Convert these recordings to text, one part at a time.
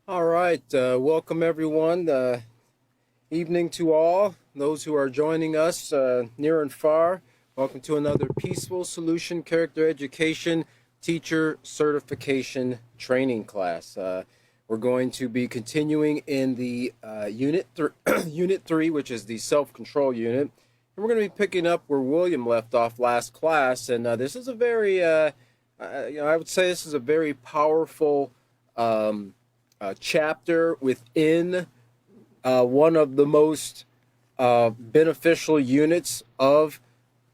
All right, welcome everyone. Evening to all those who are joining us near and far. Welcome to another Peaceful Solution Character Education Teacher Certification Training class. We're going to be continuing in the Unit 3, which is the self-control unit. And we're going to be picking up where William left off last class. And this is a very, I would say this is a very powerful chapter within one of the most beneficial units of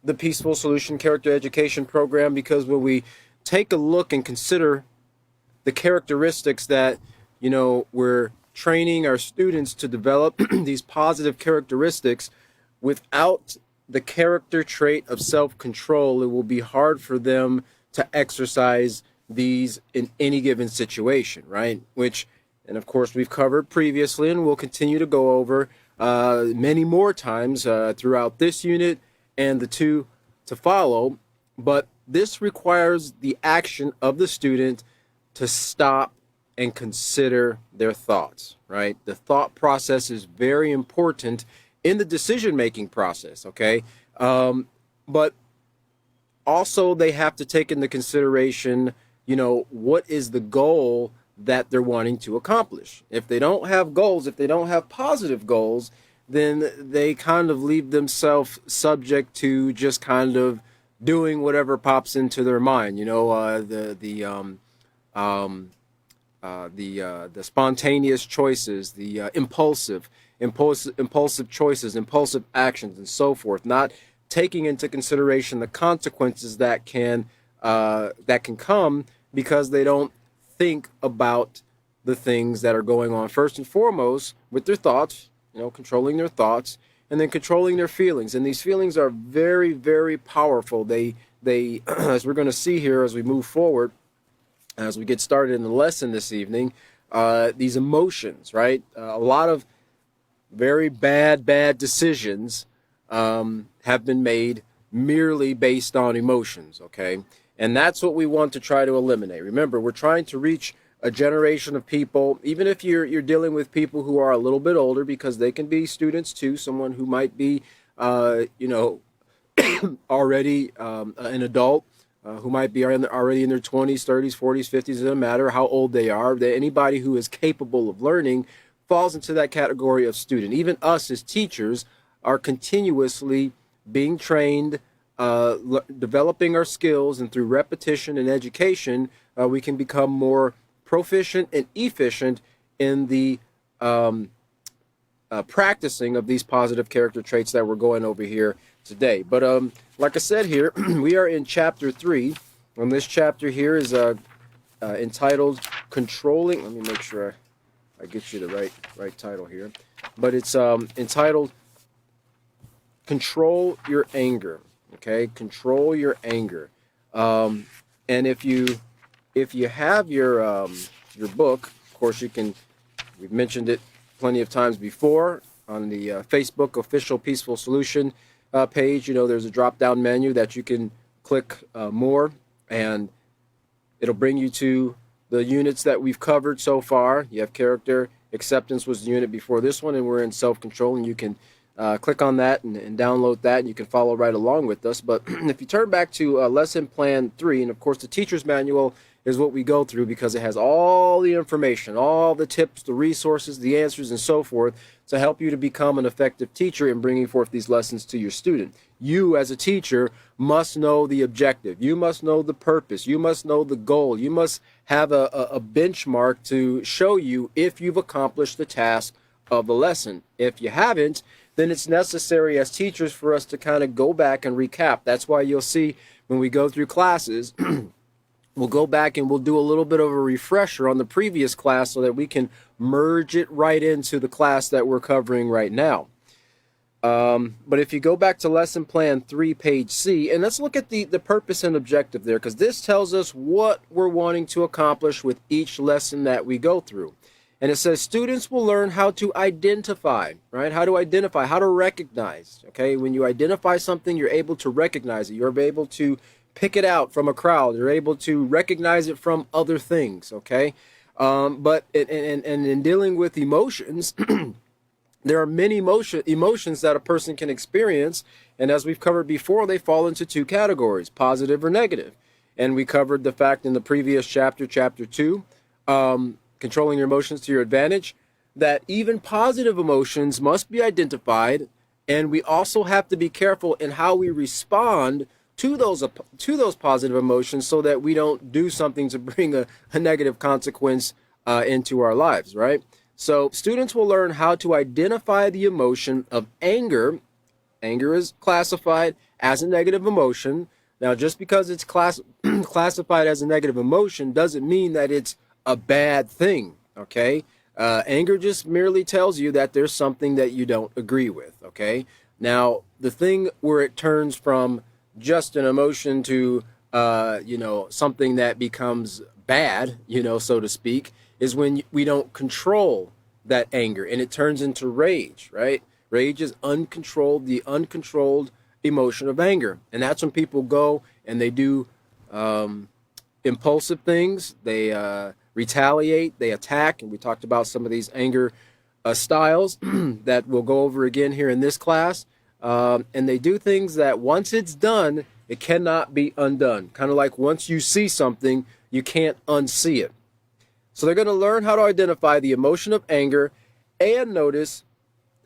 the Peaceful Solution Character Education program, because when we take a look and consider the characteristics that, we're training our students to develop these positive characteristics, without the character trait of self-control, it will be hard for them to exercise these in any given situation, right? And of course, we've covered previously, and we'll continue to go over many more times throughout this unit and the two to follow. But this requires the action of the student to stop and consider their thoughts, right? The thought process is very important in the decision-making process, okay? But also they have to take into consideration, what is the goal that they're wanting to accomplish. If they don't have goals, if they don't have positive goals, then they kind of leave themselves subject to just kind of doing whatever pops into their mind. The spontaneous choices, the impulsive choices, impulsive actions, and so forth. Not taking into consideration the consequences that can come because they don't think about the things that are going on first and foremost with their thoughts, controlling their thoughts, and then controlling their feelings. And these feelings are very, very powerful. They as we're going to see here as we move forward, as we get started in the lesson this evening, these emotions, right? A lot of very bad decisions have been made merely based on emotions, okay? And that's what we want to try to eliminate. Remember, we're trying to reach a generation of people, even if you're dealing with people who are a little bit older, because they can be students too, someone who might be, already an adult, who might be already in their 20s, 30s, 40s, 50s, it doesn't matter how old they are. Anybody who is capable of learning falls into that category of student. Even us as teachers are continuously being trained, developing our skills, and through repetition and education, we can become more proficient and efficient in the practicing of these positive character traits that we're going over here today. But like I said here, we are in chapter 3, and this chapter here is entitled Controlling. Let me make sure I get you the right title here. But it's entitled Control Your Anger. Okay, control your anger. And if you have your book, of course we've mentioned it plenty of times before on the Facebook official Peaceful Solution page. There's a drop-down menu that you can click more, and it'll bring you to the units that we've covered so far. You have character acceptance was the unit before this one, and we're in self-control, and you can click on that and download that, and you can follow right along with us. But if you turn back to lesson plan 3, and of course the teacher's manual is what we go through because it has all the information, all the tips, the resources, the answers, and so forth to help you to become an effective teacher in bringing forth these lessons to your student. You as a teacher must know the objective. You must know the purpose. You must know the goal. You must have a benchmark to show you if you've accomplished the task of the lesson. If you haven't, then it's necessary as teachers for us to kind of go back and recap. That's why you'll see when we go through classes, we'll go back and we'll do a little bit of a refresher on the previous class so that we can merge it right into the class that we're covering right now. But if you go back to lesson plan 3, page C, and let's look at the purpose and objective there, because this tells us what we're wanting to accomplish with each lesson that we go through. And it says students will learn how to identify, right? How to identify, how to recognize, okay? When you identify something, you're able to recognize it. You're able to pick it out from a crowd. You're able to recognize it from other things, okay? But in dealing with emotions, there are many emotions that a person can experience, and as we've covered before, they fall into two categories: positive or negative. And we covered the fact in the previous chapter, chapter 2, controlling your emotions to your advantage, that even positive emotions must be identified, and we also have to be careful in how we respond to those positive emotions, so that we don't do something to bring a negative consequence into our lives, right? So students will learn how to identify the emotion of anger. Anger is classified as a negative emotion. Now, just because it's classified as a negative emotion doesn't mean that it's a bad thing, okay? Anger just merely tells you that there's something that you don't agree with, okay? Now, the thing where it turns from just an emotion to, something that becomes bad, so to speak, is when we don't control that anger and it turns into rage, right? Rage is the uncontrolled emotion of anger. And that's when people go and they do impulsive things. They retaliate, they attack. And we talked about some of these anger styles that we'll go over again here in this class. And they do things that once it's done, it cannot be undone. Kind of like once you see something, you can't unsee it. So they're going to learn how to identify the emotion of anger and notice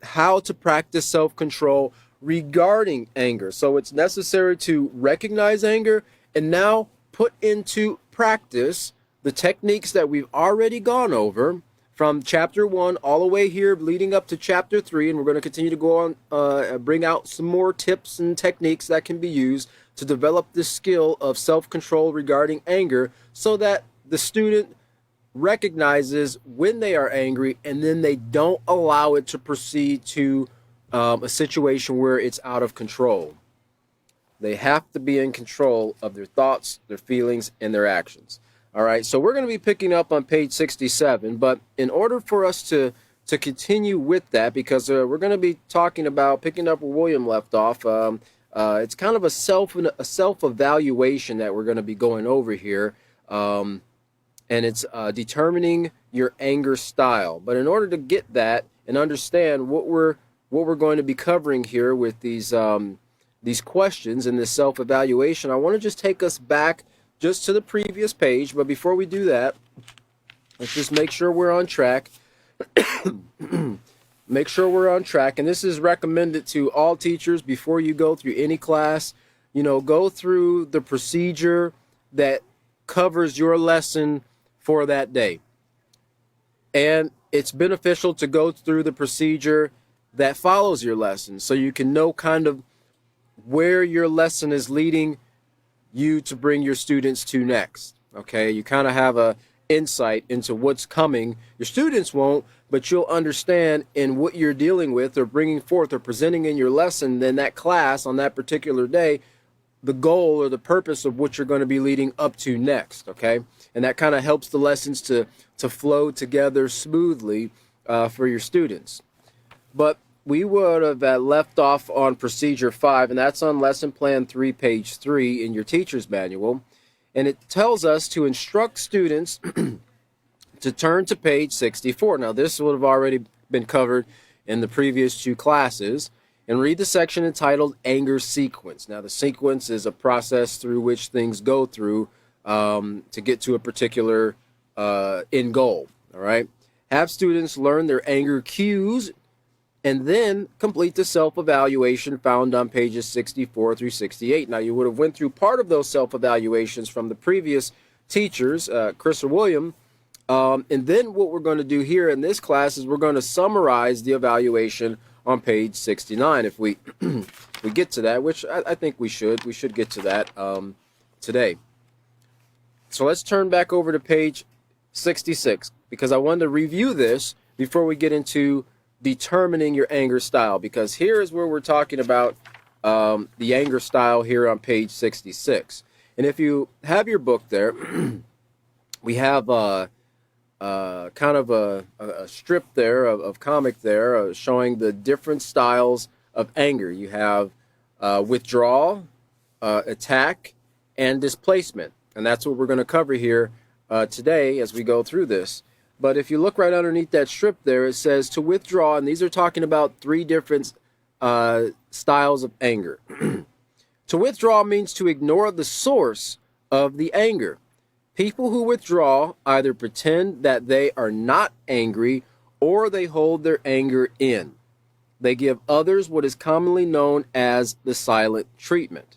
how to practice self-control regarding anger. So it's necessary to recognize anger and now put into practice the techniques that we've already gone over from chapter 1 all the way here leading up to chapter 3. And we're going to continue to go on, bring out some more tips and techniques that can be used to develop the skill of self-control regarding anger, so that the student recognizes when they are angry and then they don't allow it to proceed to a situation where it's out of control. They have to be in control of their thoughts, their feelings, and their actions. All right, so we're going to be picking up on page 67, but in order for us to continue with that, because we're going to be talking about picking up where William left off, it's kind of a self-evaluation that we're going to be going over here. And it's determining your anger style. But in order to get that and understand what we're going to be covering here with these questions and this self-evaluation, I want to just take us back just to the previous page. But before we do that, let's just make sure we're on track. Make sure we're on track. And this is recommended to all teachers before you go through any class. Go through the procedure that covers your lesson for that day. And it's beneficial to go through the procedure that follows your lesson, so you can know kind of where your lesson is leading you to bring your students to next. Okay, you kind of have a insight into what's coming. Your students won't, but you'll understand in what you're dealing with or bringing forth or presenting in your lesson, then that class on that particular day, the goal or the purpose of what you're going to be leading up to next, okay? And that kind of helps the lessons to flow together smoothly for your students. But we would have left off on procedure 5, and that's on lesson plan 3, page 3 in your teacher's manual. And it tells us to instruct students to turn to page 64. Now, this would have already been covered in the previous 2 classes. And read the section entitled Anger Sequence. Now, the sequence is a process through which things go through to get to a particular end goal. All right. Have students learn their anger cues and then complete the self-evaluation found on pages 64 through 68. Now, you would have went through part of those self-evaluations from the previous teachers, Chris or William. And then what we're going to do here in this class is we're going to summarize the evaluation on page 69 if we get to that, which I think we should get to that today. So let's turn back over to page 66, because I wanted to review this before we get into determining your anger style, because here is where we're talking about the anger style here on page 66. And if you have your book there, we have kind of a strip there of comic there showing the different styles of anger. You have withdrawal, attack, and displacement. And that's what we're going to cover here today as we go through this. But if you look right underneath that strip there, it says to withdraw, and these are talking about three different styles of anger. To withdraw means to ignore the source of the anger. People who withdraw either pretend that they are not angry or they hold their anger in. They give others what is commonly known as the silent treatment.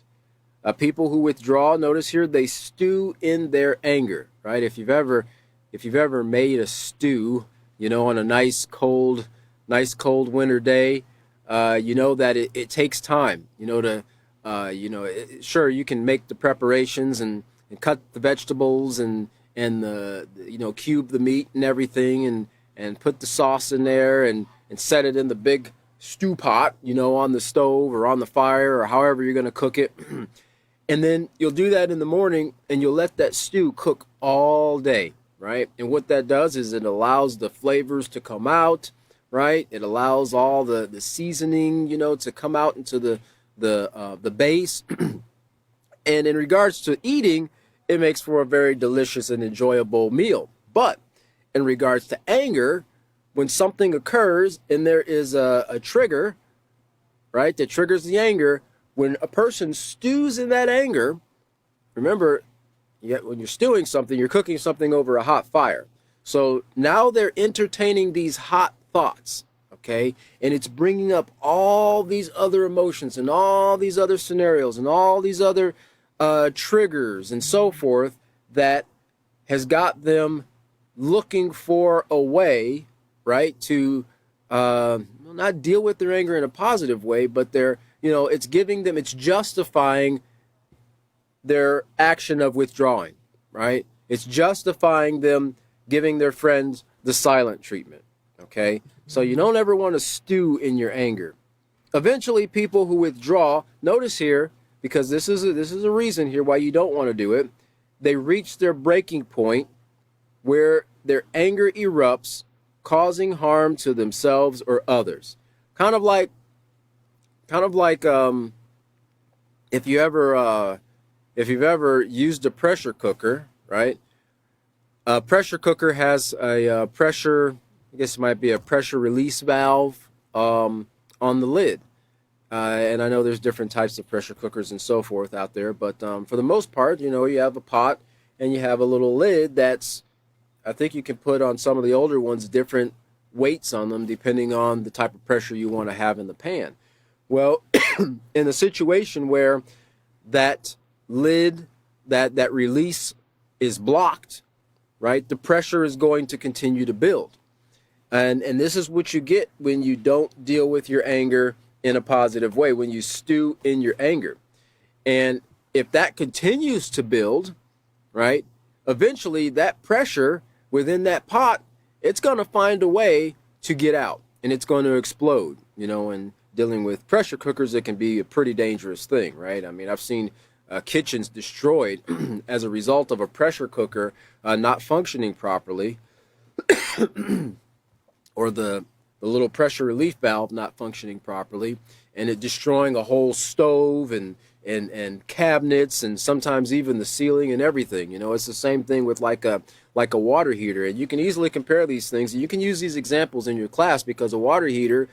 People who withdraw, notice here, they stew in their anger, right? If you've ever made a stew, on a nice cold winter day, that it takes time, sure, you can make the preparations and cut the vegetables and cube the meat and everything and put the sauce in there and set it in the big stew pot, on the stove or on the fire or however you're going to cook it. And then you'll do that in the morning and you'll let that stew cook all day, right? And what that does is it allows the flavors to come out, right? It allows all the seasoning, to come out into the base. And in regards to eating, it makes for a very delicious and enjoyable meal. But in regards to anger, when something occurs and there is a trigger, right, that triggers the anger, when a person stews in that anger, remember, when you're stewing something, you're cooking something over a hot fire. So now they're entertaining these hot thoughts, okay? And it's bringing up all these other emotions and all these other scenarios and all these other triggers and so forth that has got them looking for a way, right, to not deal with their anger in a positive way, but it's justifying their action of withdrawing, right? It's justifying them giving their friends the silent treatment, okay? So you don't ever want to stew in your anger. Eventually, people who withdraw, notice here, because this is a reason here why you don't want to do it, they reach their breaking point where their anger erupts, causing harm to themselves or others. Kind of like if you've ever used a pressure cooker, right? A pressure cooker has a pressure, I guess it might be a pressure release valve on the lid. And I know there's different types of pressure cookers and so forth out there, but for the most part, you have a pot and you have a little lid that's, I think you can put on some of the older ones different weights on them depending on the type of pressure you want to have in the pan. Well, in a situation where that lid, that release is blocked, right, the pressure is going to continue to build. And this is what you get when you don't deal with your anger in a positive way, when you stew in your anger. And if that continues to build, right, eventually that pressure within that pot, it's going to find a way to get out and it's going to explode, and dealing with pressure cookers, it can be a pretty dangerous thing, right? I mean, I've seen kitchens destroyed as a result of a pressure cooker not functioning properly or the little pressure relief valve not functioning properly, and it destroying a whole stove and cabinets and sometimes even the ceiling and everything. It's the same thing with like a water heater, and you can easily compare these things. And you can use these examples in your class because a water heater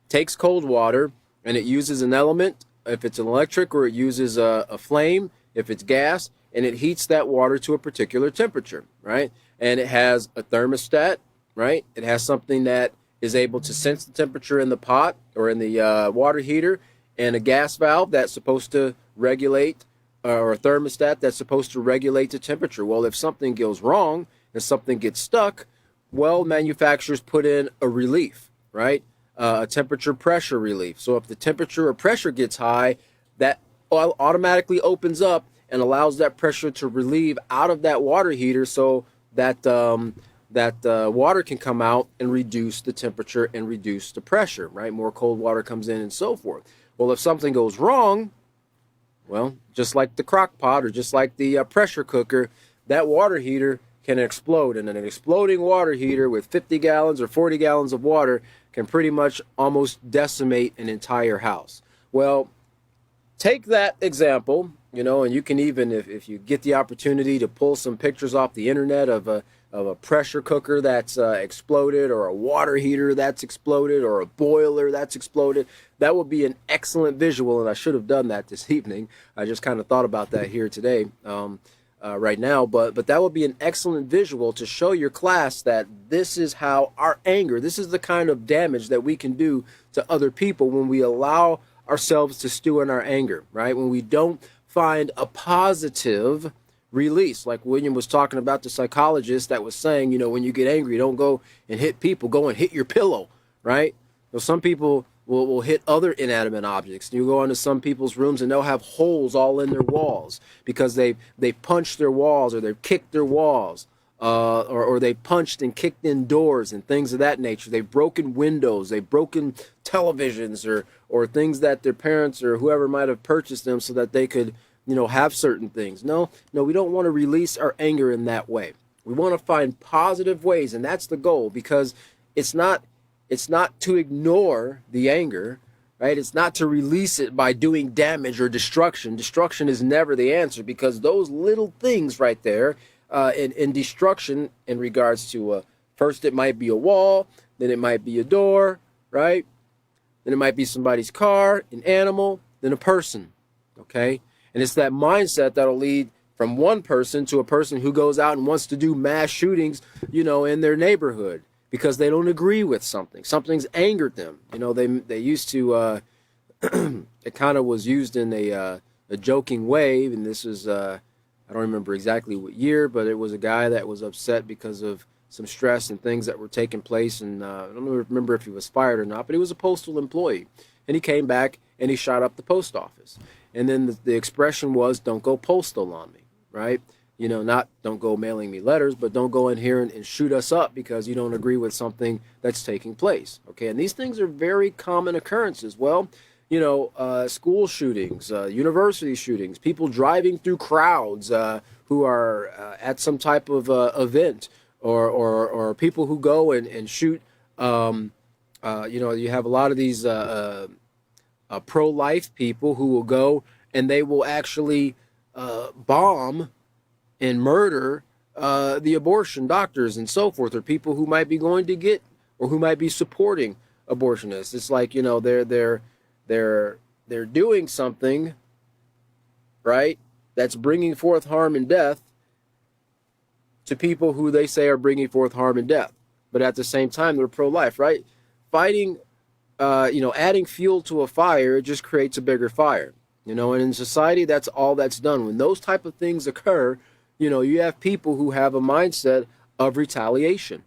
takes cold water and it uses an element, if it's an electric, or it uses a flame, if it's gas, and it heats that water to a particular temperature, right? And it has a thermostat, right? It has something that is able to sense the temperature in the pot or in the water heater, and a gas valve that's supposed to regulate, or a thermostat that's supposed to regulate the temperature. Well, if something goes wrong and something gets stuck, well, manufacturers put in a relief, right? A temperature pressure relief. So if the temperature or pressure gets high, that automatically opens up and allows that pressure to relieve out of that water heater, so that water can come out and reduce the temperature and reduce the pressure, right? More cold water comes in and so forth. Well, if something goes wrong, well, just like the crock pot or just like the pressure cooker, that water heater can explode. And an exploding water heater with 50 gallons or 40 gallons of water can pretty much almost decimate an entire house. Well, take that example And you can even, if you get the opportunity to pull some pictures off the internet of a pressure cooker that's exploded, or a water heater that's exploded, or a boiler that's exploded, that would be an excellent visual. And I should have done that this evening. I just kind of thought about that here today, right now. But that would be an excellent visual to show your class that this is how our anger, this is the kind of damage that we can do to other people when we allow ourselves to stew in our anger, right? When we don't find a positive release. Like William was talking about, the psychologist that was saying, when you get angry, don't go and hit people, go and hit your pillow, right? Some people will hit other inanimate objects. You go into some people's rooms and they'll have holes all in their walls because they punched their walls, or they've kicked their walls, or they punched and kicked in doors and things of that nature. They've broken windows, they've broken televisions, or things that their parents or whoever might have purchased them so that they could, have certain things. No, we don't want to release our anger in that way. We want to find positive ways, and that's the goal, because it's not to ignore the anger, right? It's not to release it by doing damage or destruction. Destruction is never the answer, because those little things right there, in destruction, in regards to first it might be a wall, then it might be a door, right? Then it might be somebody's car, an animal, then a person, okay? And it's that mindset that'll lead from one person to a person who goes out and wants to do mass shootings, in their neighborhood, because they don't agree with something. Something's angered them. They used to, it kind of was used in a joking way, and this is, I don't remember exactly what year, but it was a guy that was upset because of some stress and things that were taking place, and I don't remember if he was fired or not, but he was a postal employee, and he came back and he shot up the post office. And then the expression was, don't go postal on me, right? Not don't go mailing me letters, but don't go in here and shoot us up because you don't agree with something that's taking place, okay? And these things are very common occurrences. Well, school shootings, university shootings, people driving through crowds who are at some type of event, or people who go and shoot. You have a lot of these pro-life people who will go and they will actually bomb and murder the abortion doctors and so forth, or people who might be going to get, or who might be supporting abortionists. It's like, they're doing something, right, that's bringing forth harm and death to people who they say are bringing forth harm and death, but at the same time they're pro-life, right? Fighting, adding fuel to a fire, it just creates a bigger fire, and in society that's all that's done. When those type of things occur, you have people who have a mindset of retaliation,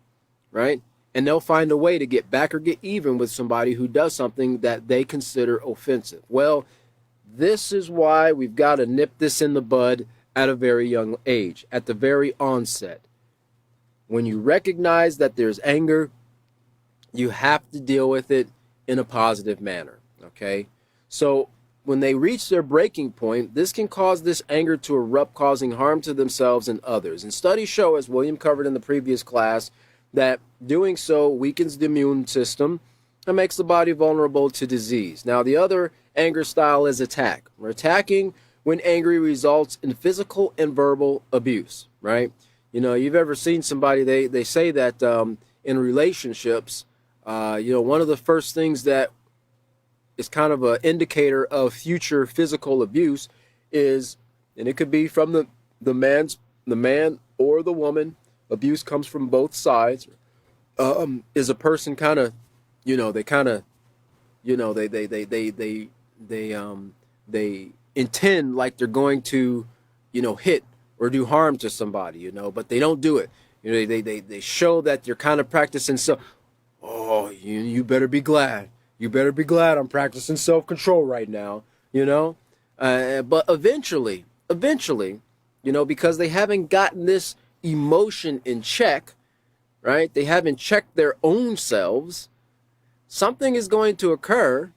right? And they'll find a way to get back or get even with somebody who does something that they consider offensive. Well, this is why we've got to nip this in the bud at a very young age, at the very onset. When you recognize that there's anger, you have to deal with it in a positive manner, okay? So when they reach their breaking point, this can cause this anger to erupt, causing harm to themselves and others. And studies show, as William covered in the previous class, that doing so weakens the immune system and makes the body vulnerable to disease. Now, the other anger style is attack. We're attacking when angry results in physical and verbal abuse, right? You've ever seen somebody, they say that in relationships, one of the first things that is kind of an indicator of future physical abuse is, and it could be from the man or the woman, abuse comes from both sides, is a person kind of, they intend like they're going to, hit or do harm to somebody, but they don't do it. They show that they're kind of practicing. So, you better be glad. You better be glad I'm practicing self-control right now, But eventually, because they haven't gotten this emotion in check, right? They haven't checked their own selves. Something is going to occur,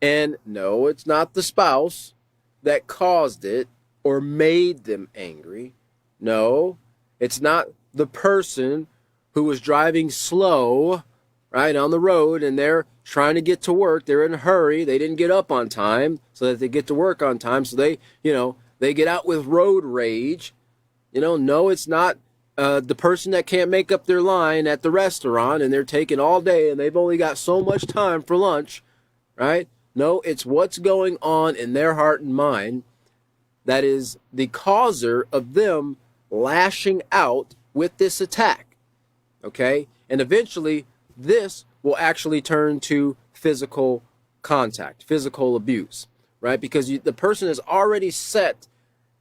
and no, it's not the spouse that caused it or made them angry. No, it's not the person who was driving slow, right, on the road, and they're trying to get to work. They're in a hurry. They didn't get up on time so that they get to work on time. So they, they get out with road rage. No, it's not the person that can't make up their line at the restaurant and they're taking all day and they've only got so much time for lunch, right? No, it's what's going on in their heart and mind that is the causer of them lashing out with this attack, okay? And eventually, this will actually turn to physical contact, physical abuse, right? Because the person has already set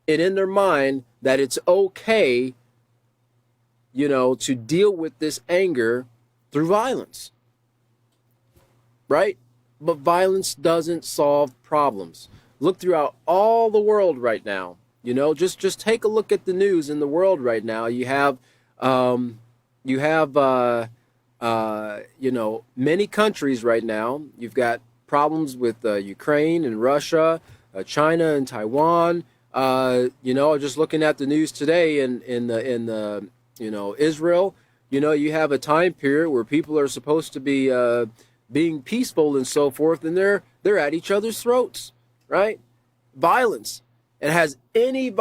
it in their mind that it's okay, to deal with this anger through violence, right? But violence doesn't solve problems. Look throughout all the world right now. Just take a look at the news in the world right now. You have many countries right now. You've got problems with Ukraine and Russia, China and Taiwan. Just looking at the news today in Israel. You have a time period where people are supposed to be being peaceful and so forth, and they're at each other's throats, right? Violence. And has any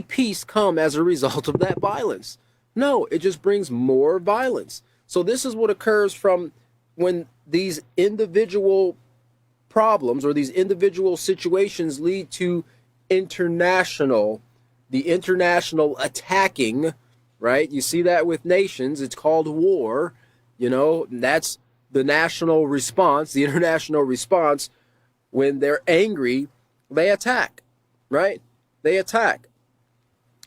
peace come as a result of that violence? No, it just brings more violence. So this is what occurs from when these individual problems or these individual situations lead to the international attacking, right? You see that with nations. It's called war. That's the national response, the international response. When they're angry, they attack, right? They attack.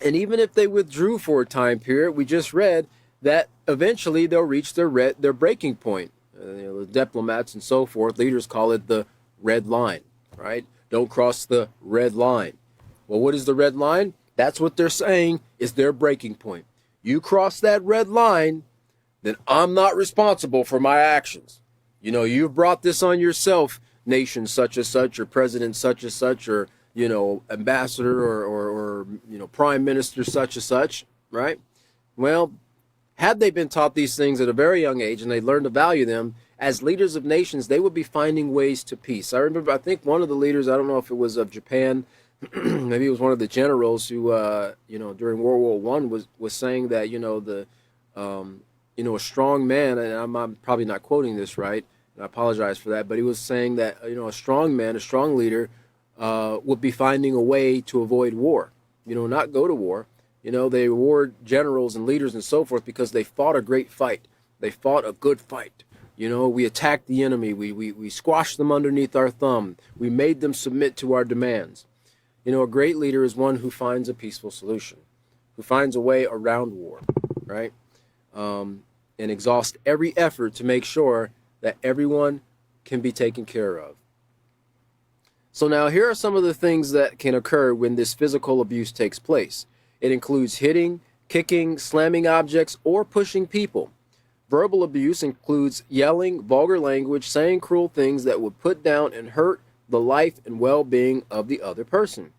And even if they withdrew for a time period, we just read that eventually they'll reach their breaking point. The diplomats and so forth, leaders call it the red line, right? Don't cross the red line. Well, what is the red line? That's what they're saying is their breaking point. You cross that red line, then I'm not responsible for my actions. You've brought this on yourself, nation such as such, or president such as such, or, ambassador or prime minister such as such, right? Well, had they been taught these things at a very young age and they learned to value them, as leaders of nations, they would be finding ways to peace. I think one of the leaders, I don't know if it was of Japan, maybe it was one of the generals who, during World War I was saying that, a strong man, and I'm probably not quoting this right, and I apologize for that, but he was saying that, a strong man, a strong leader, would be finding a way to avoid war, not go to war. They reward generals and leaders and so forth because they fought a great fight. They fought a good fight. We attacked the enemy. We squashed them underneath our thumb. We made them submit to our demands. A great leader is one who finds a peaceful solution, who finds a way around war, right? And exhaust every effort to make sure that everyone can be taken care of. So now here are some of the things that can occur when this physical abuse takes place. It includes hitting, kicking, slamming objects, or pushing people. Verbal abuse includes yelling, vulgar language, saying cruel things that would put down and hurt the life and well-being of the other person.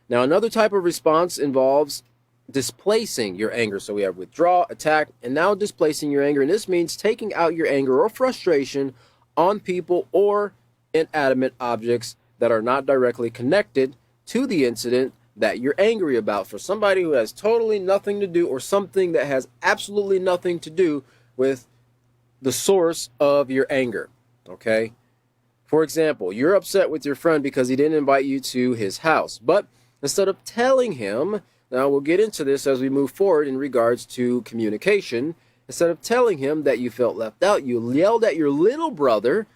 Now, another type of response involves displacing your anger. So we have withdraw, attack, and now displacing your anger. And this means taking out your anger or frustration on people or inanimate objects that are not directly connected to the incident that you're angry about. For somebody who has totally nothing to do, or something that has absolutely nothing to do with the source of your anger, okay? For example, you're upset with your friend because he didn't invite you to his house. But instead of telling him, now we'll get into this as we move forward in regards to communication, instead of telling him that you felt left out, you yelled at your little brother.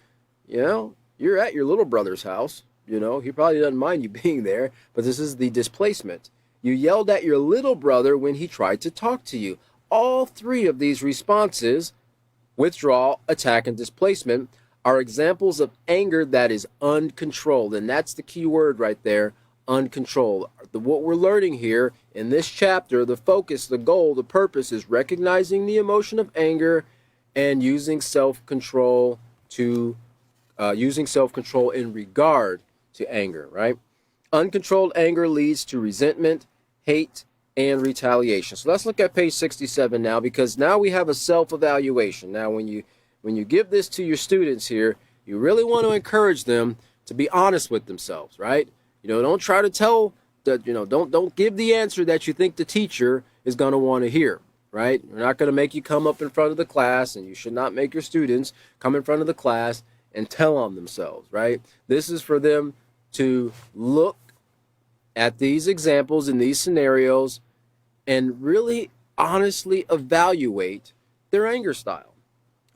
You're at your little brother's house. He probably doesn't mind you being there, but this is the displacement. You yelled at your little brother when he tried to talk to you. All three of these responses, withdrawal, attack, and displacement, are examples of anger that is uncontrolled. And that's the key word right there, uncontrolled. What we're learning here in this chapter, the focus, the goal, the purpose is recognizing the emotion of anger and using self-control in regard to anger, right? Uncontrolled anger leads to resentment, hate, and retaliation. So let's look at page 67 now, because now we have a self-evaluation. Now, when you when you give this to your students here, you really want to encourage them to be honest with themselves, right? Don't try to tell that, don't give the answer that you think the teacher is going to want to hear, right? We're not going to make you come up in front of the class, and you should not make your students come in front of the class and tell on themselves, right? This is for them to look at these examples and these scenarios and really honestly evaluate their anger style,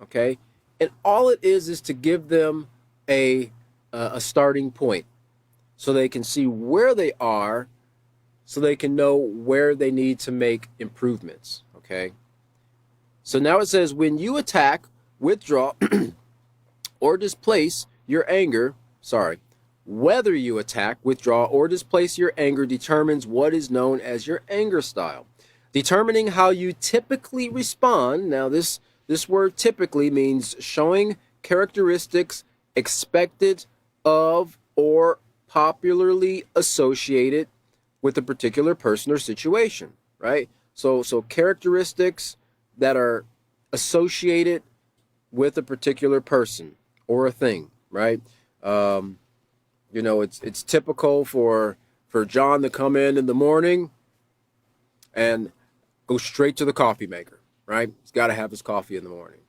okay? And all it is to give them a starting point so they can see where they are, so they can know where they need to make improvements, okay? So now it says, when you attack, withdraw, or displace your anger, whether you attack, withdraw, or displace your anger determines what is known as your anger style. Determining how you typically respond. Now this word typically means showing characteristics expected of or popularly associated with a particular person or situation, right? So characteristics that are associated with a particular person or a thing, right? It's typical for John to come in the morning and go straight to the coffee maker, right? He's got to have his coffee in the morning.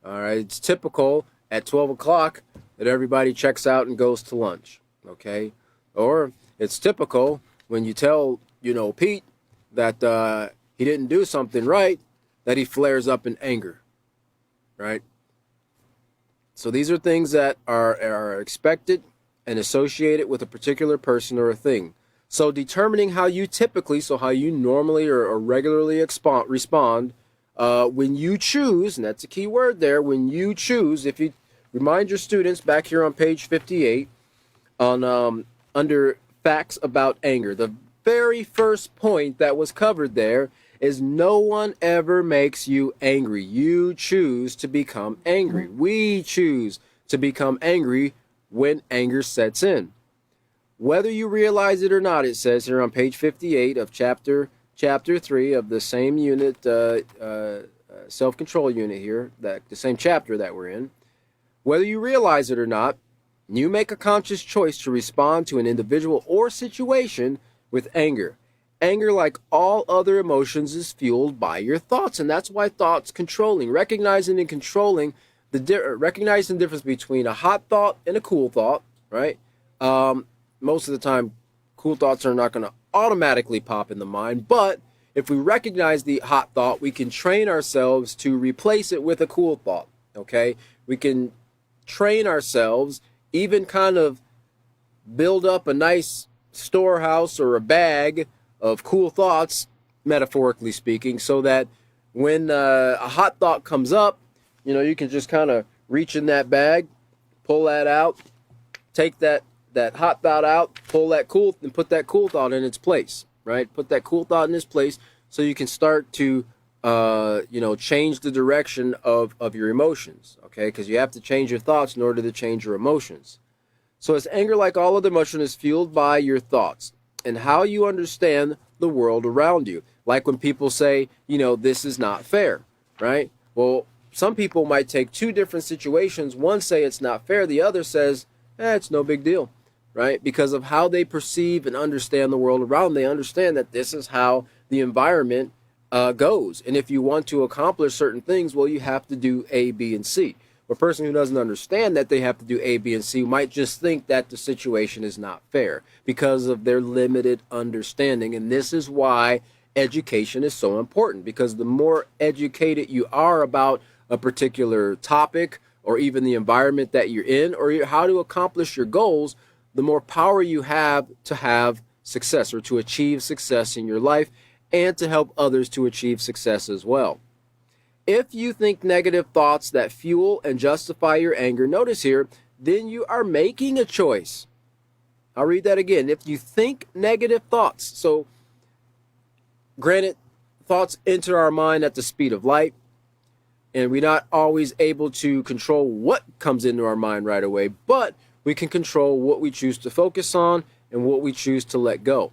All right. It's typical at 12 o'clock that everybody checks out and goes to lunch, okay? Or it's typical when you tell, Pete that he didn't do something right, that he flares up in anger, right? So these are things that are expected and associated with a particular person or a thing. So determining how you typically, how you normally or regularly respond when you choose, and that's a key word there, when you choose, if you remind your students back here on page 58 on under facts about anger, the very first point that was covered there is no one ever makes you angry. You choose to become angry. We choose to become angry when anger sets in. Whether you realize it or not, it says here on page 58 of chapter 3 of the same unit, self-control unit here, the same chapter that we're in. Whether you realize it or not, you make a conscious choice to respond to an individual or situation with anger. Anger, like all other emotions, is fueled by your thoughts, and that's why thoughts controlling, recognizing and controlling recognizing the difference between a hot thought and a cool thought, right? Most of the time, cool thoughts are not going to automatically pop in the mind, but if we recognize the hot thought, we can train ourselves to replace it with a cool thought, okay? We can train ourselves, even kind of build up a nice storehouse or a bag of cool thoughts, metaphorically speaking, so that when a hot thought comes up, you can just kind of reach in that bag, pull that out, take that hot thought out, pull that cool, and put that cool thought in its place, right? Put that cool thought in its place so you can start to, change the direction of your emotions, okay? Because you have to change your thoughts in order to change your emotions. So as anger, like all other emotion, is fueled by your thoughts and how you understand the world around you. Like when people say, this is not fair, right? Well, some people might take two different situations. One say it's not fair. The other says, it's no big deal, right? Because of how they perceive and understand the world around them. They understand that this is how the environment goes. And if you want to accomplish certain things, well, you have to do A, B, and C. A person who doesn't understand that they have to do A, B, and C might just think that the situation is not fair because of their limited understanding. And this is why education is so important, because the more educated you are about a particular topic or even the environment that you're in or how to accomplish your goals, the more power you have to have success or to achieve success in your life and to help others to achieve success as well. If you think negative thoughts that fuel and justify your anger, notice here, then you are making a choice. I'll read that again. If you think negative thoughts, so granted, thoughts enter our mind at the speed of light, and we're not always able to control what comes into our mind right away, but we can control what we choose to focus on and what we choose to let go.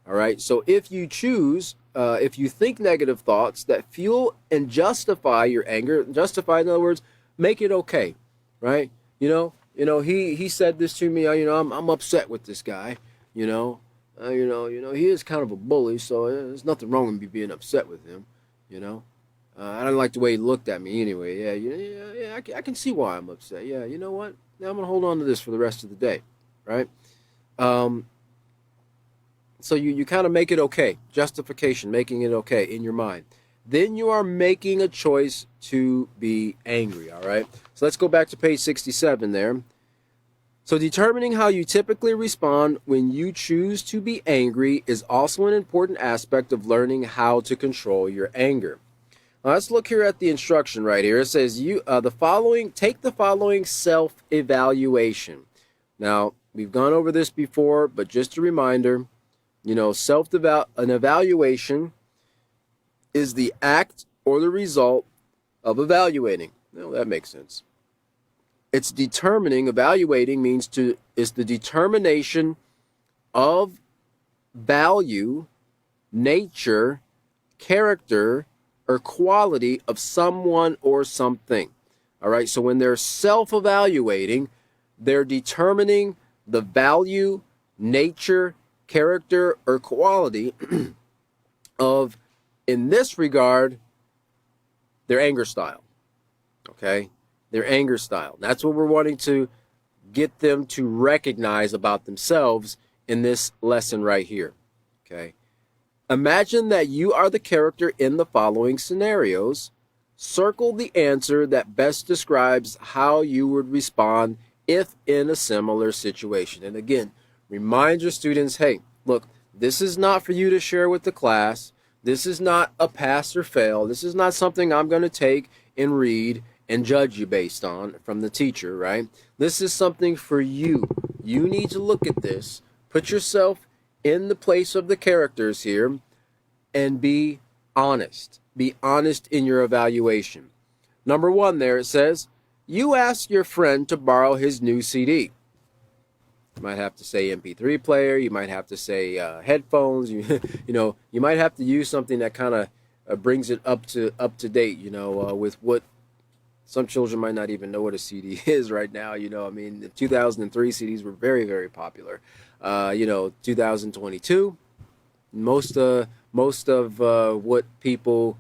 All right, so if you choose, if you think negative thoughts that fuel and justify your anger, justify, in other words, make it okay, right? He said this to me. I'm upset with this guy. You know, he is kind of a bully, so there's nothing wrong with me being upset with him. You know, I don't like the way he looked at me anyway. Yeah. I can see why I'm upset. Yeah, you know what? Now I'm gonna hold on to this for the rest of the day, right? Um, so you kind of make it okay. Justification, making it okay in your mind. Then you are making a choice to be angry. All right. So let's go back to page 67 there. So determining how you typically respond when you choose to be angry is also an important aspect of learning how to control your anger. Now let's look here at the instruction right here. It says take the following self-evaluation. Now, we've gone over this before, but just a reminder, an evaluation is the act or the result of evaluating. Well, that makes sense. It's evaluating is the determination of value, nature, character, or quality of someone or something. All right, so when they're self-evaluating, they're determining the value, nature, character, or quality of, in this regard, their anger style. Okay? Their anger style. That's what we're wanting to get them to recognize about themselves in this lesson right here. Okay? Imagine that you are the character in the following scenarios. Circle the answer that best describes how you would respond if in a similar situation. And again, remind your students, hey, look, this is not for you to share with the class. This is not a pass or fail. This is not something I'm going to take and read and judge you based on from the teacher, right? This is something for you. You need to look at this, put yourself in the place of the characters here, and be honest. Be honest in your evaluation. Number 1 there, it says, you ask your friend to borrow his new CD. You might have to say MP3 player. You might have to say headphones. You might have to use something that kind of brings it up to date. With what some children might not even know what a CD is right now. The 2003 CDs were very, very popular. 2022, most of what people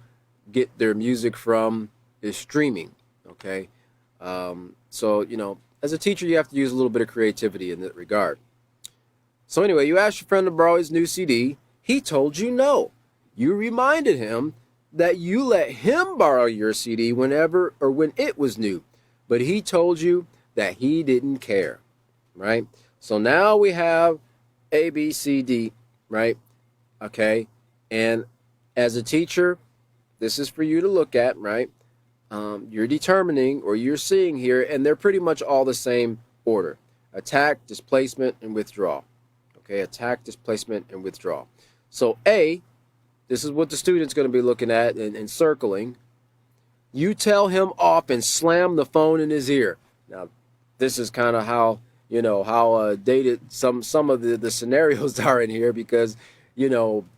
get their music from is streaming. Okay, as a teacher, you have to use a little bit of creativity in that regard. So anyway, you asked your friend to borrow his new CD. He told you no. You reminded him that you let him borrow your CD when it was new. But he told you that he didn't care, right? So now we have A, B, C, D, right? Okay. And as a teacher, this is for you to look at, right? You're determining, or you're seeing here, and they're pretty much all the same order. Attack, displacement, and withdraw. Okay, attack, displacement, and withdraw. So A, this is what the student's going to be looking at and circling. You tell him off and slam the phone in his ear. Now, this is kind of how dated some of the scenarios are in here, because,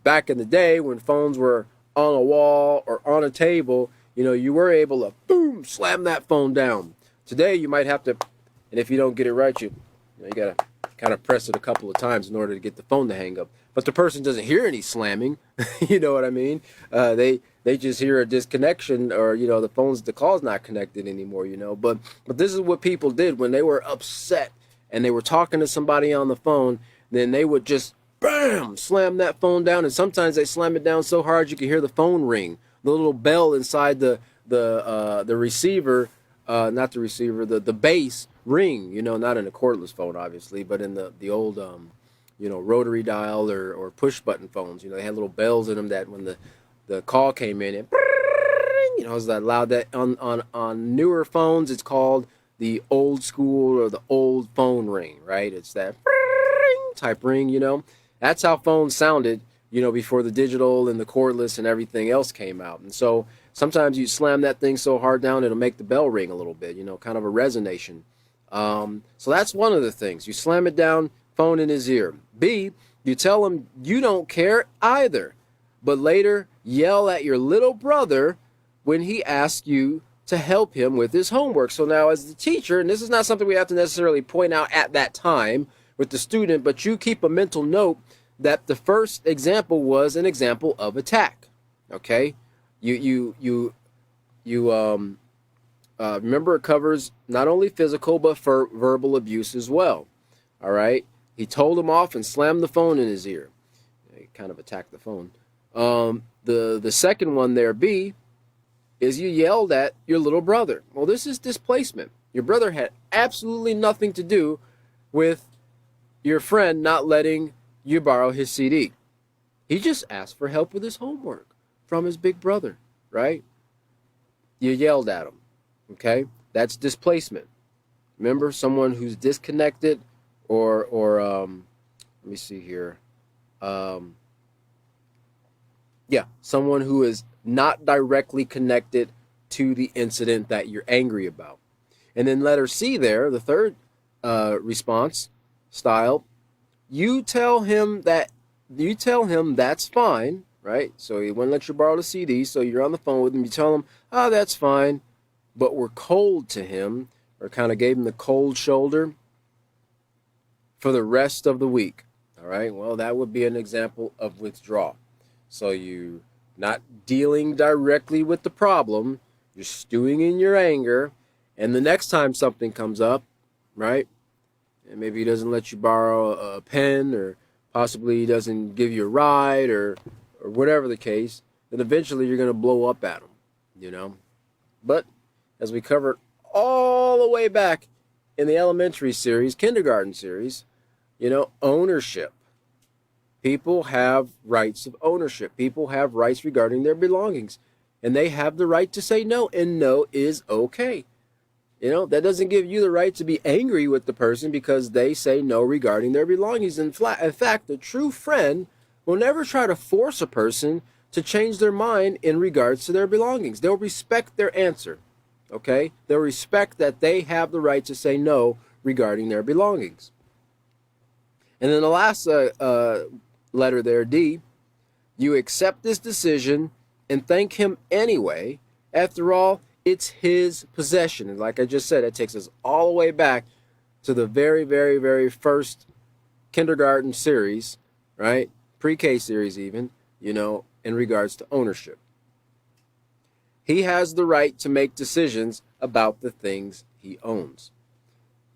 back in the day when phones were on a wall or on a table, you were able to, boom, slam that phone down. Today, you might have to, and if you don't get it right, you got to kind of press it a couple of times in order to get the phone to hang up. But the person doesn't hear any slamming, you know what I mean? They just hear a disconnection, or, the call's not connected anymore, But this is what people did when they were upset and they were talking to somebody on the phone. Then they would just, bam, slam that phone down. And sometimes they slam it down so hard you could hear the phone ring. The little bell inside the receiver, not the receiver, the base ring, not in a cordless phone, obviously, but in the old, rotary dial or push button phones. They had little bells in them that when the call came in, it was that loud. That on newer phones, it's called the old school or the old phone ring, right? It's that type ring, That's how phones sounded, before the digital and the cordless and everything else came out. And so sometimes you slam that thing so hard down, it'll make the bell ring a little bit, kind of a resonation. So that's one of the things. You slam it down, phone in his ear. B, you tell him you don't care either, but later yell at your little brother when he asks you to help him with his homework. So now as the teacher, and this is not something we have to necessarily point out at that time with the student, but you keep a mental note that the first example was an example of attack. Okay, you remember it covers not only physical but for verbal abuse as well. All right, he told him off and slammed the phone in his ear. He kind of attacked the phone. The second one there, B, is you yelled at your little brother. Well, this is displacement. Your brother had absolutely nothing to do with your friend not letting you borrow his CD. He just asked for help with his homework from his big brother, right? You yelled at him, okay? That's displacement. Remember, someone who's disconnected or let me see here. Someone who is not directly connected to the incident that you're angry about. And then letter C there, the third response style, you tell him that's fine, right? So he wouldn't let you borrow the CD, so you're on the phone with him, you tell him, oh, that's fine, but we're cold to him, or kind of gave him the cold shoulder for the rest of the week. All right, well, that would be an example of withdrawal. So you not dealing directly with the problem, you're stewing in your anger, and the next time something comes up, right, and maybe he doesn't let you borrow a pen, or possibly he doesn't give you a ride, or whatever the case, then eventually you're going to blow up at him, you know. But as we covered all the way back in the elementary series, kindergarten series, you know, ownership. People have rights of ownership. People have rights regarding their belongings. And they have the right to say no, and no is okay. You know, that doesn't give you the right to be angry with the person because they say no regarding their belongings. In fact, a true friend will never try to force a person to change their mind in regards to their belongings. They'll respect their answer, okay? They'll respect that they have the right to say no regarding their belongings. And then the last letter there, D, you accept this decision and thank him anyway. After all, it's his possession. And like I just said, it takes us all the way back to the very, very, very first kindergarten series, right? Pre-K series even, you know, in regards to ownership. He has the right to make decisions about the things he owns,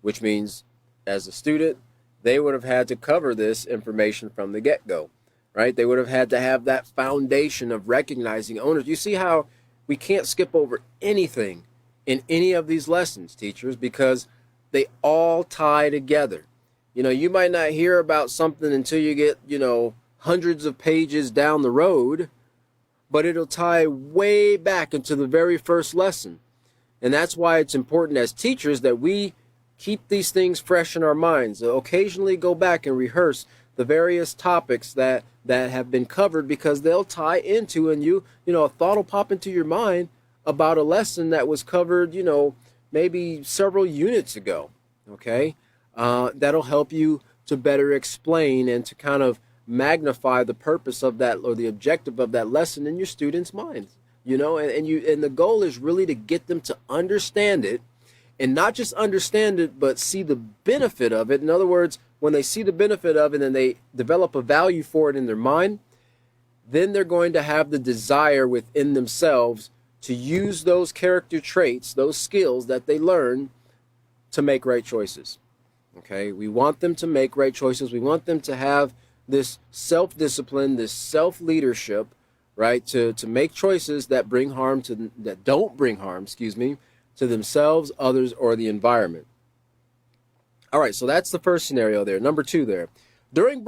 which means as a student, they would have had to cover this information from the get-go, right? They would have had to have that foundation of recognizing owners. You see how we can't skip over anything in any of these lessons, teachers, because they all tie together. You know, you might not hear about something until you get, you know, hundreds of pages down the road, but it'll tie way back into the very first lesson. And that's why it's important as teachers that we keep these things fresh in our minds. Occasionally go back and rehearse the various topics that have been covered, because they'll tie into, and you know, a thought will pop into your mind about a lesson that was covered, you know, maybe several units ago, okay? That'll help you to better explain and to kind of magnify the purpose of that, or the objective of that lesson in your students' minds, you know, and the goal is really to get them to understand it, and not just understand it, but see the benefit of it. In other words, when they see the benefit of it and they develop a value for it in their mind, then they're going to have the desire within themselves to use those character traits, those skills that they learn, to make right choices. Okay, we want them to make right choices. We want them to have this self-discipline, this self-leadership, right, to make choices that don't bring harm, to themselves, others, or the environment. All right, so that's the first scenario there. Number 2 there. During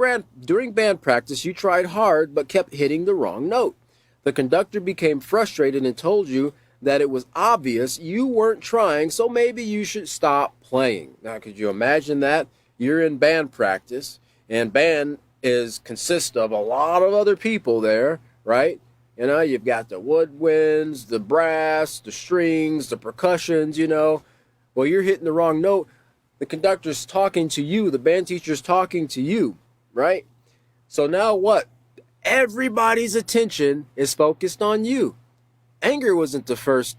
band practice, you tried hard but kept hitting the wrong note. The conductor became frustrated and told you that it was obvious you weren't trying, so maybe you should stop playing. Now, could you imagine that? You're in band practice, and band consists of a lot of other people there, right? You know, you've got the woodwinds, the brass, the strings, the percussions, you know. Well, you're hitting the wrong note. The conductor's talking to you. The band teacher's talking to you, right? So now what? Everybody's attention is focused on you. Anger wasn't the first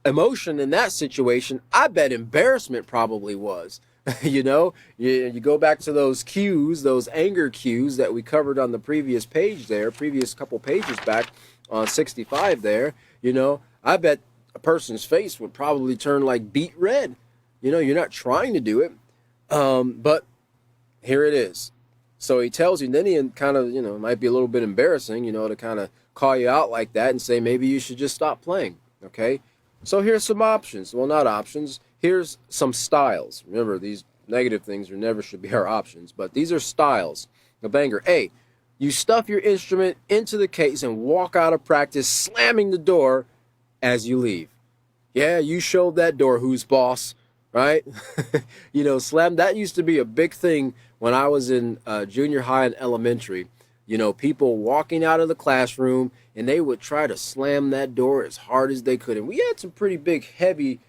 emotion in that situation, I bet embarrassment probably was. You go back to those cues, those anger cues that we covered on the previous page there, previous couple pages back on 65 there. I bet a person's face would probably turn like beet red. You're not trying to do it, but here it is. So he tells you, then he kind of, it might be a little bit embarrassing, to kind of call you out like that and say maybe you should just stop playing. Okay. So here's some options. Well, not options. Here's some styles. Remember, these negative things never should be our options, but these are styles of anger. A, you stuff your instrument into the case and walk out of practice, slamming the door as you leave. Yeah, you showed that door who's boss, right? Slam. That used to be a big thing when I was in junior high and elementary. People walking out of the classroom and they would try to slam that door as hard as they could. And we had some pretty big, heavy,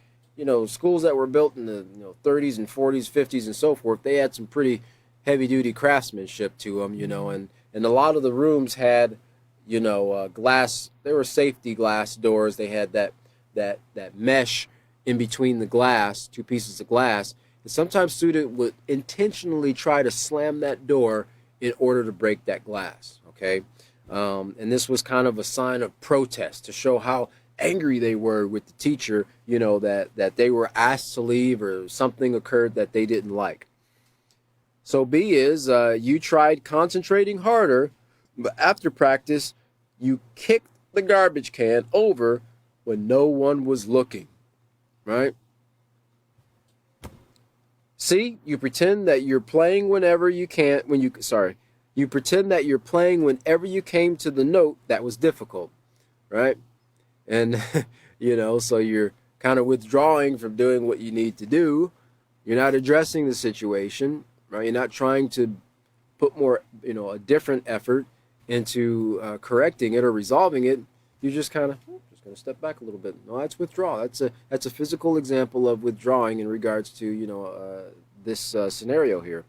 schools that were built in the 30s and 40s, 50s, and so forth. They had some pretty heavy-duty craftsmanship to them, and a lot of the rooms had, glass. They were safety glass doors. They had that mesh in between the glass, two pieces of glass. And sometimes students would intentionally try to slam that door in order to break that glass, okay? And this was kind of a sign of protest to show how angry they were with the teacher, that they were asked to leave or something occurred that they didn't like. So B is you tried concentrating harder, but after practice, you kicked the garbage can over when no one was looking, right? C, you pretend that you're playing whenever you can, you pretend that you're playing whenever you came to the note that was difficult, right? And, so you're kind of withdrawing from doing what you need to do. You're not addressing the situation, right? You're not trying to put more, a different effort into correcting it or resolving it. You're just kind of going to step back a little bit. No, that's withdrawal. That's a physical example of withdrawing in regards to, this scenario here.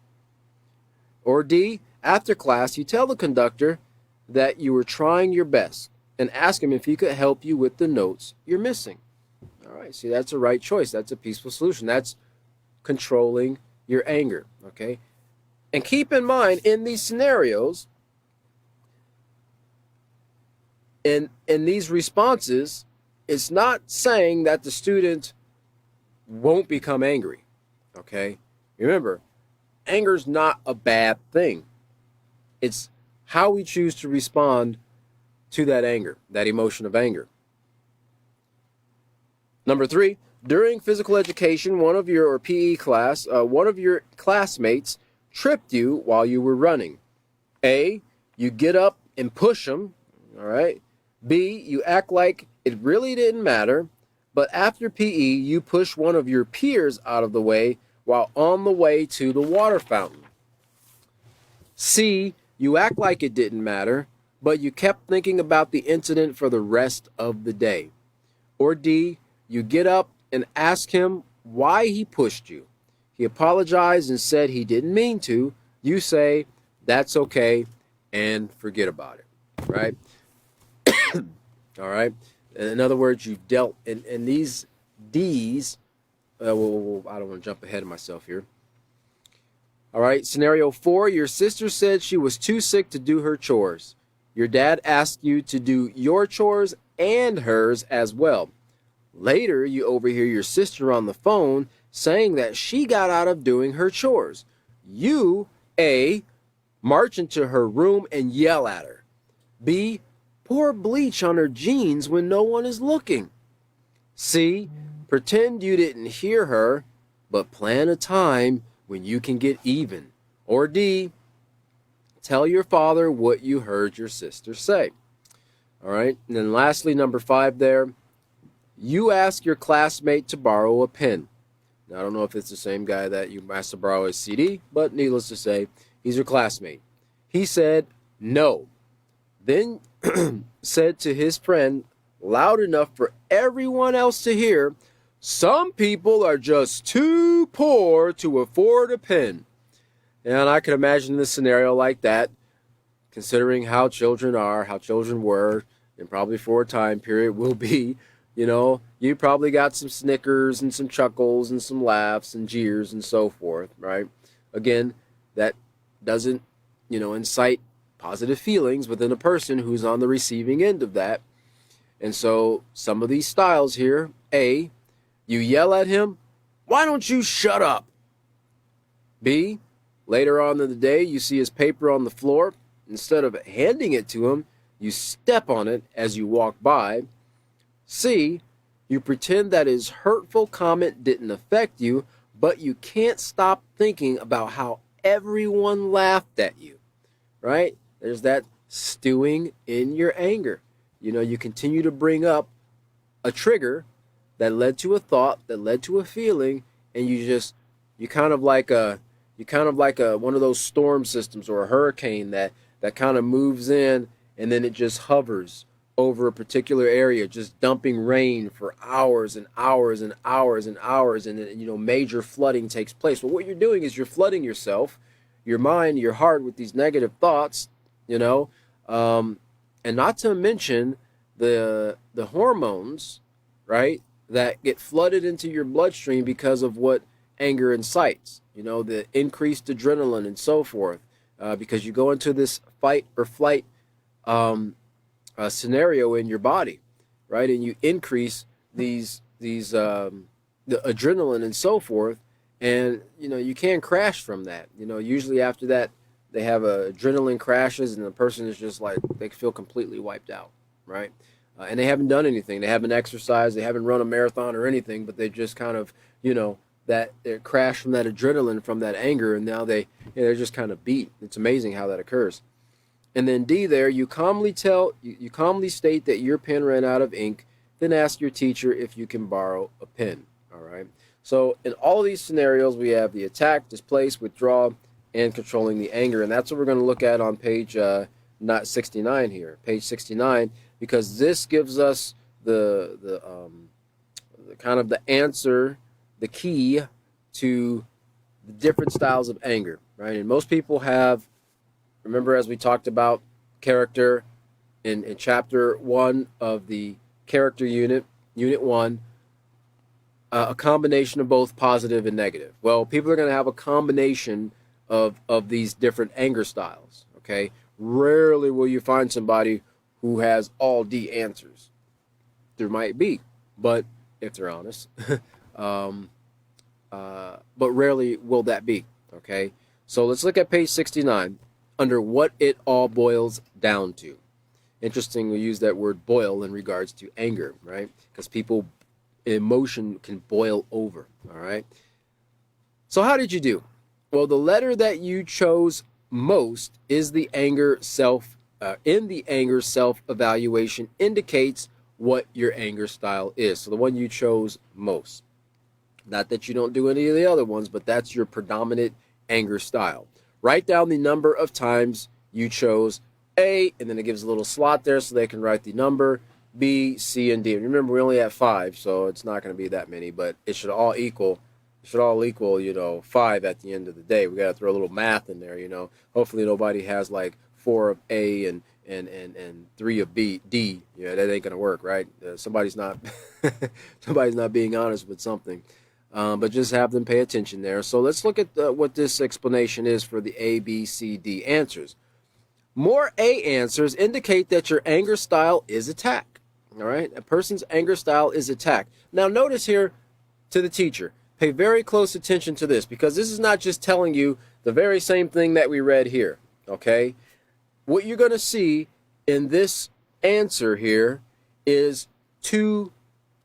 Or D, after class, you tell the conductor that you were trying your best and ask him if he could help you with the notes you're missing. All right, see, that's a right choice. That's a peaceful solution. That's controlling your anger, okay? And keep in mind, in these scenarios, in these responses, it's not saying that the student won't become angry, okay? Remember, anger's not a bad thing. It's how we choose to respond to that anger, that emotion of anger. Number 3, during physical education, one of your PE class, one of your classmates tripped you while you were running. A, you get up and push them, all right? B, you act like it really didn't matter, but after PE, you push one of your peers out of the way while on the way to the water fountain. C, you act like it didn't matter, but you kept thinking about the incident for the rest of the day. Or D, you get up and ask him why he pushed you. He apologized and said he didn't mean to. You say, that's okay, and forget about it, right? All right? In other words, you've dealt, in these D's, I don't want to jump ahead of myself here. All right, scenario 4, your sister said she was too sick to do her chores. Your dad asked you to do your chores and hers as well. Later, you overhear your sister on the phone saying that she got out of doing her chores. You, A, march into her room and yell at her. B, pour bleach on her jeans when no one is looking. C, pretend you didn't hear her, but plan a time when you can get even. Or D, tell your father what you heard your sister say. All right, and then lastly, number 5 there, you ask your classmate to borrow a pen. Now, I don't know if it's the same guy that you asked to borrow his CD, but needless to say, he's your classmate. He said no. Then said to his friend, loud enough for everyone else to hear, some people are just too poor to afford a pen. And I can imagine this scenario like that, considering how children are, how children were, and probably for a time period will be, You know, you probably got some snickers and some chuckles and some laughs and jeers and so forth, right? Again, that doesn't, incite positive feelings within a person who's on the receiving end of that. And so some of these styles here, A, you yell at him, why don't you shut up? B, later on in the day, you see his paper on the floor. Instead of handing it to him, you step on it as you walk by. C, you pretend that his hurtful comment didn't affect you, but you can't stop thinking about how everyone laughed at you, right? There's that stewing in your anger. You continue to bring up a trigger that led to a thought, that led to a feeling, and you kind of like one of those storm systems or a hurricane that kind of moves in and then it just hovers over a particular area, just dumping rain for hours and hours and hours and hours, and then major flooding takes place. But what you're doing is you're flooding yourself, your mind, your heart with these negative thoughts, and not to mention the hormones, right, that get flooded into your bloodstream because of what anger incites, the increased adrenaline and so forth, because you go into this fight or flight scenario in your body, right, and you increase these the adrenaline and so forth, and you can crash from that. Usually after that they have adrenaline crashes and the person is just like they feel completely wiped out, right? And they haven't done anything. They haven't exercised. They haven't run a marathon or anything, but they just kind of, that they crash from that adrenaline, from that anger, and now they're just kind of beat. It's amazing how that occurs. And then D there, you calmly state that your pen ran out of ink, then ask your teacher if you can borrow a pen. All right. So in all of these scenarios, we have the attack, displace, withdraw, and controlling the anger. And that's what we're going to look at on page not 69 here, page 69, because this gives us the kind of the answer, the key to the different styles of anger, right? And most people have, remember as we talked about character in chapter 1 of the character unit 1, a combination of both positive and negative. Well, people are going to have a combination of these different anger styles, okay? Rarely will you find somebody who has all D answers. There might be, but if they're honest, but rarely will that be, okay? So let's look at page 69 under what it all boils down to. Interesting, we use that word boil in regards to anger, right? Because people, emotion can boil over, all right? So how did you do? Well, the letter that you chose most is the anger self-evaluation indicates what your anger style is. So the one you chose most. Not that you don't do any of the other ones, but that's your predominant anger style. Write down the number of times you chose A, and then it gives a little slot there so they can write the number, B, C, and D. And remember, we only have 5, so it's not going to be that many, but it should all equal, 5 at the end of the day. We got to throw a little math in there, Hopefully nobody has like 4 of A and 3 of D. Yeah, that ain't going to work, right? Somebody's not being honest with something. But just have them pay attention there. So let's look at what this explanation is for the A, B, C, D answers. More A answers indicate that your anger style is attack. All right? A person's anger style is attack. Now notice here to the teacher, pay very close attention to this because this is not just telling you the very same thing that we read here. Okay? What you're going to see in this answer here is two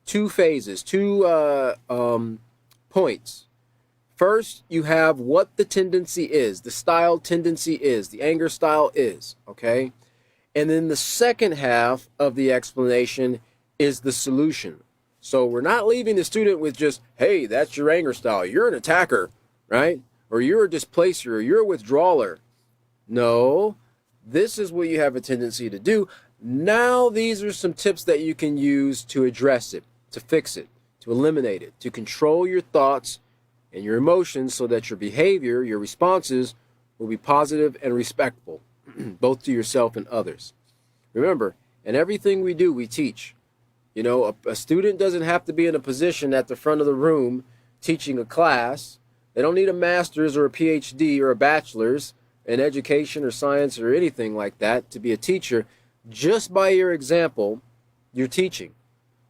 phases, two points. First, you have what the tendency is, the style tendency is, the anger style is, okay? And then the second half of the explanation is the solution. So we're not leaving the student with just, hey, that's your anger style. You're an attacker, right? Or you're a displacer, or you're a withdrawer. No, this is what you have a tendency to do. Now these are some tips that you can use to address it, to fix it, to eliminate it, to control your thoughts and your emotions so that your behavior, your responses will be positive and respectful, both to yourself and others. Remember, in everything we do, we teach. You know, a student doesn't have to be in a position at the front of the room teaching a class. They don't need a master's or a PhD or a bachelor's in education or science or anything like that to be a teacher. Just by your example, you're teaching.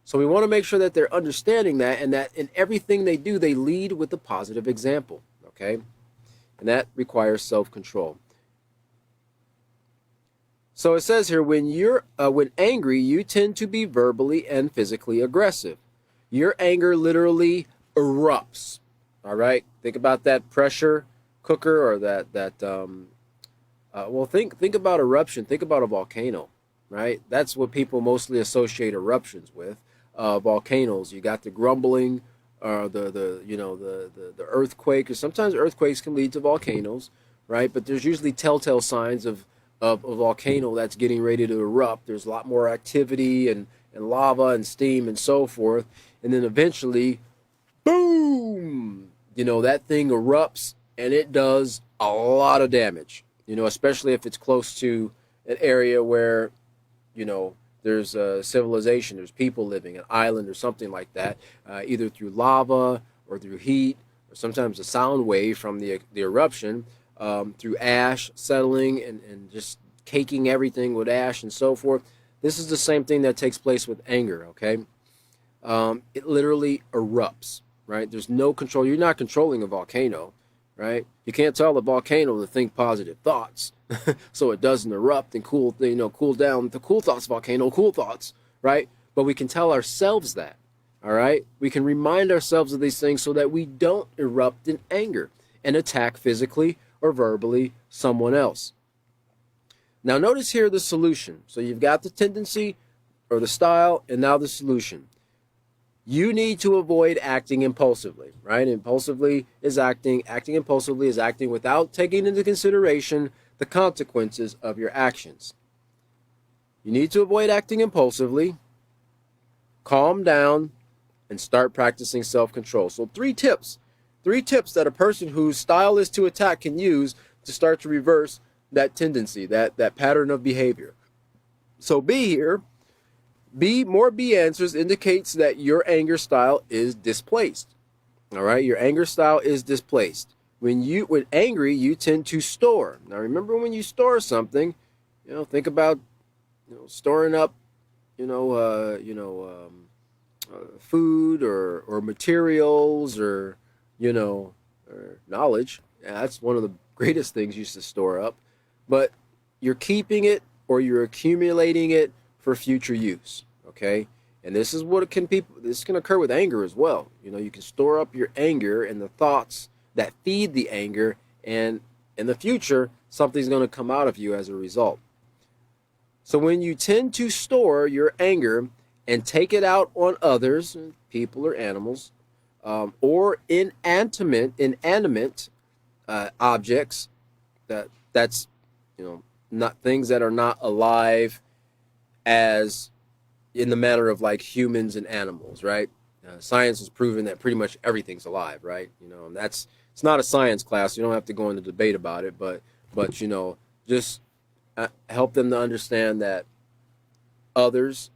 So we want to make sure that they're understanding that, and that in everything they do, they lead with a positive example, okay? And that requires self-control. So it says here, when angry, you tend to be verbally and physically aggressive. Your anger literally erupts. All right, think about that pressure cooker, or well, think about eruption. Think about a volcano, right? That's what people mostly associate eruptions with. Volcanoes. You got the grumbling, the earthquake. Or sometimes earthquakes can lead to volcanoes, right? But there's usually telltale signs of a volcano that's getting ready to erupt. There's a lot more activity and lava and steam and so forth. And then eventually, boom, that thing erupts, and it does a lot of damage, especially if it's close to an area where, there's a civilization, there's people living, an island or something like that, either through lava or through heat, or sometimes a sound wave from the eruption, through ash settling and just caking everything with ash and so forth. This is the same thing that takes place with anger, okay? It literally erupts, right? There's no control. You're not controlling a volcano, right? You can't tell the volcano to think positive thoughts so it doesn't erupt and cool down. The cool thoughts volcano, cool thoughts, right? But we can tell ourselves that, all right? We can remind ourselves of these things so that we don't erupt in anger and attack physically or verbally someone else. Now notice here the solution. So you've got the tendency or the style, and now the solution. You need to avoid acting impulsively, right? Acting impulsively is acting without taking into consideration the consequences of your actions. You need to avoid acting impulsively, calm down, and start practicing self-control. So three tips that a person whose style is to attack can use to start to reverse that tendency, that pattern of behavior. So B here, more B answers indicates that your anger style is displaced. All right, your anger style is displaced. When angry, you tend to store. Now remember, when you store something, think about storing up, food or materials or knowledge. That's one of the greatest things you used to store up. But you're keeping it or you're accumulating it for future use, okay? And this is this can occur with anger as well. You can store up your anger and the thoughts that feed the anger, and in the future, something's going to come out of you as a result. So when you tend to store your anger and take it out on others, people or animals, or inanimate objects, that's not things that are not alive, as in the manner of like humans and animals, right? Science has proven that pretty much everything's alive, right? And it's not a science class. You don't have to go into debate about it, but just help them to understand that those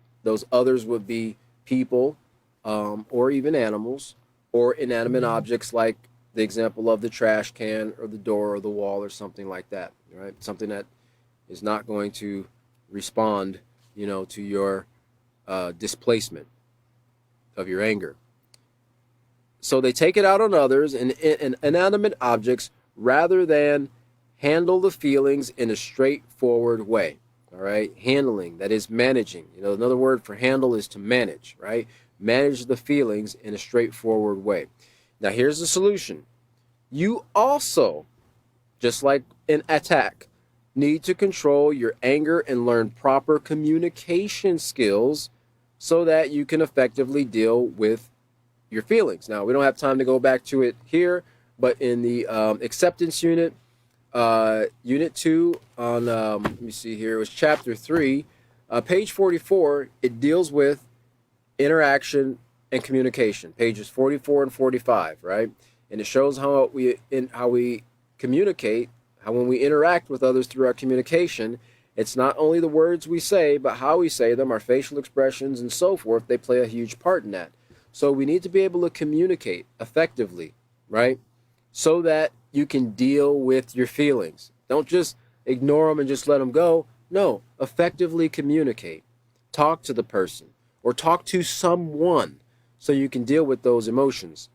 others would be people, or even animals, or inanimate objects like the example of the trash can or the door or the wall or something like that, right? Something that is not going to respond, to your displacement of your anger. So they take it out on others and inanimate objects rather than handle the feelings in a straightforward way. All right, handling, that is managing. Another word for handle is to manage, right? Manage the feelings in a straightforward way. Now here's the solution. You also, just like an attack, need to control your anger and learn proper communication skills so that you can effectively deal with your feelings. Now, we don't have time to go back to it here, but in the acceptance unit, unit 2 on, let me see here, it was chapter 3, page 44, it deals with interaction and communication, pages 44 and 45, right? And it shows how we communicate, how when we interact with others through our communication, It's not only the words we say, but how we say them, our facial expressions and so forth. They play a huge part in that. So we need to be able to communicate effectively, right? So that you can deal with your feelings. Don't just ignore them and just let them go. No, effectively communicate. Talk to the person or talk to someone so you can deal with those emotions.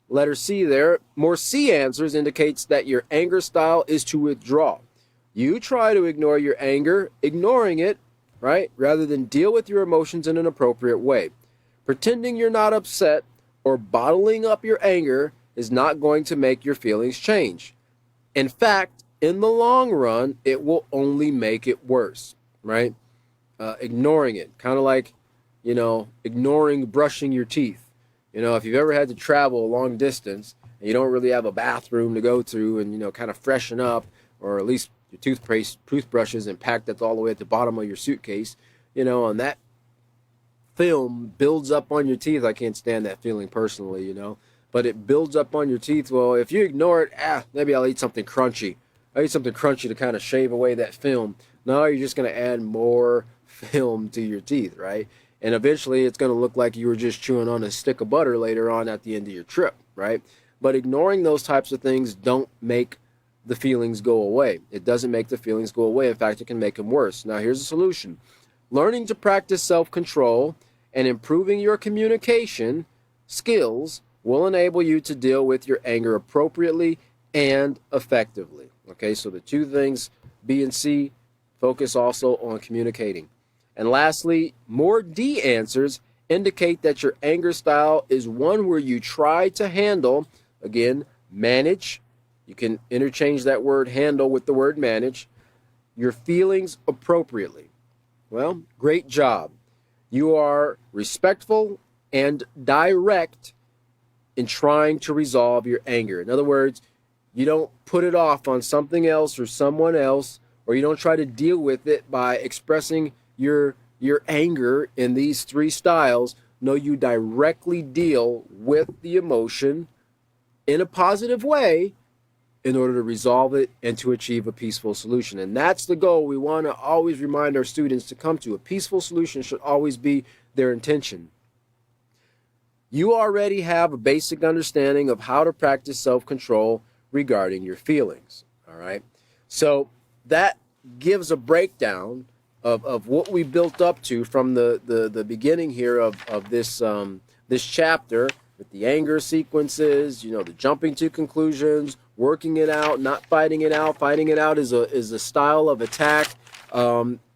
Letter C there, more C answers indicates that your anger style is to withdraw. You try to ignore your anger, ignoring it, right, rather than deal with your emotions in an appropriate way. Pretending you're not upset or bottling up your anger is not going to make your feelings change. In fact, in the long run, it will only make it worse, right? Ignoring it, kind of like, ignoring brushing your teeth. If you've ever had to travel a long distance and you don't really have a bathroom to go through and, kind of freshen up, or at least your toothbrush isn't packed all the way at the bottom of your suitcase, and that film builds up on your teeth. I can't stand that feeling personally, but it builds up on your teeth. Well, if you ignore it, maybe I'll eat something crunchy. I'll eat something crunchy to kind of shave away that film. No, you're just going to add more film to your teeth, right? And eventually it's going to look like you were just chewing on a stick of butter later on at the end of your trip, right? But ignoring those types of things don't make the feelings go away. It doesn't make the feelings go away. In fact, it can make them worse. Now, here's a solution. Learning to practice self-control and improving your communication skills will enable you to deal with your anger appropriately and effectively. Okay, so the two things, B and C, focus also on communicating. And lastly, more D answers indicate that your anger style is one where you try to handle, again, manage. You can interchange that word handle with the word manage, your feelings appropriately. Well, great job. You are respectful and direct in trying to resolve your anger. In other words, you don't put it off on something else or someone else, or you don't try to deal with it by expressing your anger in these three styles. No, you directly deal with the emotion in a positive way in order to resolve it and to achieve a peaceful solution. And that's the goal we want to always remind our students to come to. A peaceful solution should always be their intention. You already have a basic understanding of how to practice self-control regarding your feelings. All right. So that gives a breakdown of what we built up to from the beginning here of this this chapter, with the anger sequences, the jumping to conclusions, working it out, not fighting it out. Fighting it out is a style of attack.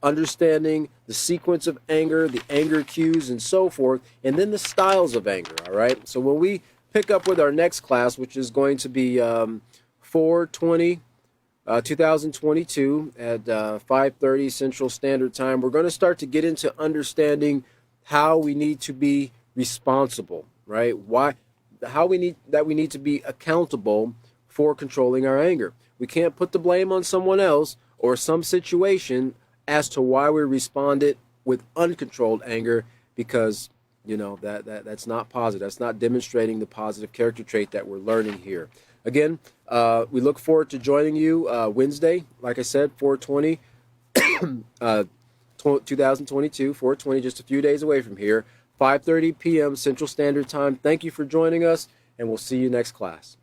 Understanding the sequence of anger, the anger cues, and so forth, and then the styles of anger. All right. So when we pick up with our next class, which is going to be 4/20/2022 at 5:30 Central Standard Time, we're going to start to get into understanding how we need to be responsible, right? How we need to be accountable for controlling our anger. We can't put the blame on someone else or some situation as to why we responded with uncontrolled anger, because that's not positive. That's not demonstrating the positive character trait that we're learning here. Again, we look forward to joining you Wednesday, like I said, 4/20 2022, 4/20, just a few days away from here, 5:30 p.m. Central Standard Time. Thank you for joining us, and we'll see you next class.